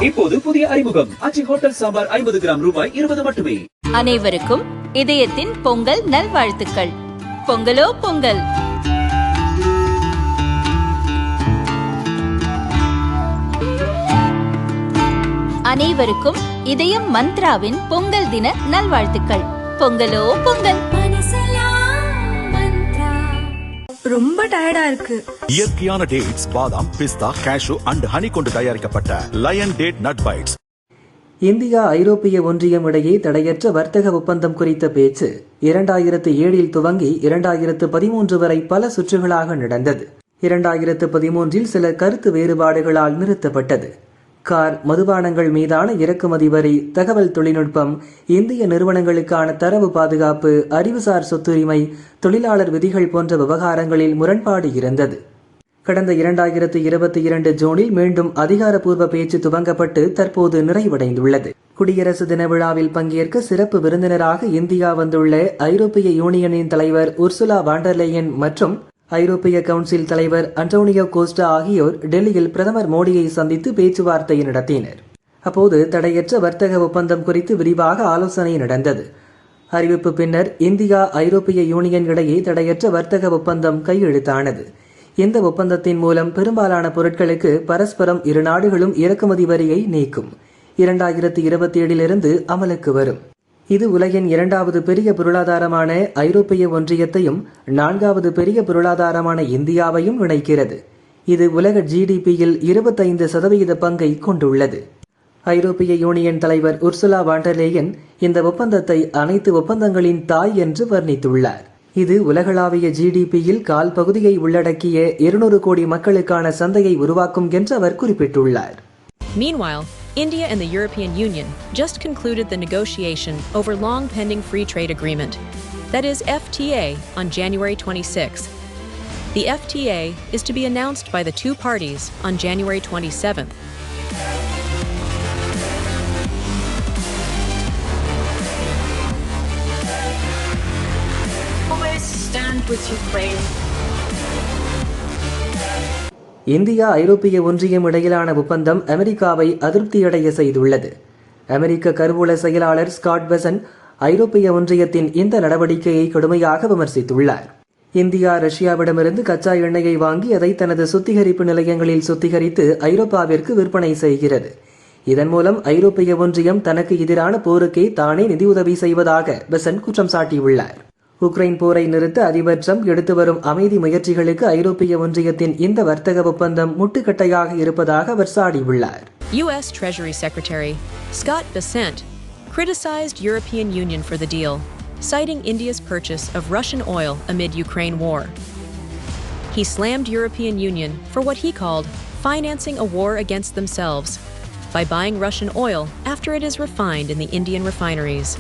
இப்போது புதிய அறிமுகம் அச்சி ஹோட்டல் சாம்பார் 50 கிராம் ரூபாய் 20 மட்டுமே. அனைவருக்கும் இதயத்தின் பொங்கல் நல்வாழ்த்துக்கள். பொங்கலோ பொங்கல். அனைவருக்கும் இதயம் மந்த்ராவின் பொங்கல் தின நல்வாழ்த்துக்கள். பொங்கலோ பொங்கல். ரொம்ப டயர்டா இருக்கு. இயற்கையான டேட்ஸ், பாதாம், பிஸ்தா, கேஷு அண்ட் ஹனி கொண்டு தயாரிக்கப்பட்ட lion date nut bites. India ஐரோப்பிய ஒன்றியம் இடையே தடையற்ற வர்த்தக ஒப்பந்தம் குறித்த பேச்சு 2007 துவங்கி 2013 வரை பல சுற்றுகளாக நடந்தது. 2013 சில கருத்து வேறுபாடுகளால் நிறுத்தப்பட்டது. கார், மதுபானங்கள் மீதான இறக்குமதி வரி, தகவல் தொழில்நுட்பம், இந்திய நிறுவனங்களுக்கான தரவு பாதுகாப்பு, அறிவுசார் சொத்துரிமை, தொழிலாளர் விதிகள் போன்ற விவகாரங்களில் முரண்பாடு இருந்தது. கடந்த 2022 ஜூனில் மீண்டும் அதிகாரப்பூர்வ பேச்சு துவங்கப்பட்டு தற்போது நிறைவடைந்துள்ளது. குடியரசு தின விழாவில் பங்கேற்க சிறப்பு விருந்தினராக இந்தியா வந்துள்ள ஐரோப்பிய யூனியனின் தலைவர் உர்சுலா வாண்டர்லேயன் மற்றும் ஐரோப்பிய கவுன்சில் தலைவர் அன்டோனியோ கோஸ்டா ஆகியோர் டெல்லியில் பிரதமர் மோடியை சந்தித்து பேச்சுவார்த்தை நடத்தினர். அப்போது தடையற்ற வர்த்தக ஒப்பந்தம் குறித்து விரிவாக ஆலோசனை நடந்தது. அறிவிப்பு பின்னர் இந்தியா ஐரோப்பிய யூனியன் இடையே தடையற்ற வர்த்தக ஒப்பந்தம் கையெழுத்தானது. இந்த ஒப்பந்தத்தின் மூலம் பெரும்பாலான பொருட்களுக்கு பரஸ்பரம் இரு நாடுகளும் இறக்குமதி வரியை நீக்கும். 2027 அமலுக்கு வரும். இது உலகின் 2வது பெரிய பொருளாதாரமான ஐரோப்பிய ஒன்றியத்தையும் 4வது பெரிய பொருளாதாரமான இந்தியாவையும் இணைக்கிறது. இது உலக ஜிடிபியில் 25% பங்கை கொண்டுள்ளது. ஐரோப்பிய யூனியன் தலைவர் உர்சுலா வாண்டர்லேயன் இந்த ஒப்பந்தத்தை அனைத்து ஒப்பந்தங்களின் தாய் என்று வர்ணித்துள்ளார். இது உலகளாவிய ஜிடிபியில் கால் பகுதியை உள்ளடக்கிய 200 கோடி மக்களுக்கான சந்தையை உருவாக்கும் என்று அவர் குறிப்பிட்டுள்ளார். Meanwhile, India and the European Union just concluded the negotiation over long-pending free trade agreement, that is FTA, on January 26. The FTA is to be announced by the two parties on January 27th. Always stand with Ukraine. India ஐரோப்பிய ஒன்றியம் இடையிலான ஒப்பந்தம் அமெரிக்காவை அதிருப்தியடைய செய்துள்ளது. அமெரிக்க கருவூல செயலாளர் Scott Besant ஐரோப்பிய ஒன்றியத்தின் இந்த நடவடிக்கையை கடுமையாக விமர்சித்துள்ளார். இந்தியா ரஷ்யாவிடமிருந்து கச்சா எண்ணெயை வாங்கி அதை தனது சுத்திகரிப்பு நிலையங்களில் சுத்திகரித்து ஐரோப்பாவிற்கு விற்பனை செய்கிறது. இதன் மூலம் ஐரோப்பிய ஒன்றியம் தனக்கு எதிரான போருக்கே தானே நிதியுதவி செய்வதாக பெசன் குற்றம் சாட்டியுள்ளார். உக்ரைன் போரை நிறுத்த அதிபர் ட்ரம்ப் எடுத்து வரும் அமைதி முயற்சிகளுக்கு ஐரோப்பிய ஒன்றியத்தின் இந்த வர்த்தக ஒப்பந்தம் முட்டுக்கட்டையாக இருப்பதாக அவர் சாடியுள்ளார். U.S. Treasury Secretary Scott Bessent criticized European Union for the deal, citing India's purchase of Russian oil amid Ukraine war. He slammed European Union for what he called financing a war against themselves by buying Russian oil after it is refined in the Indian refineries.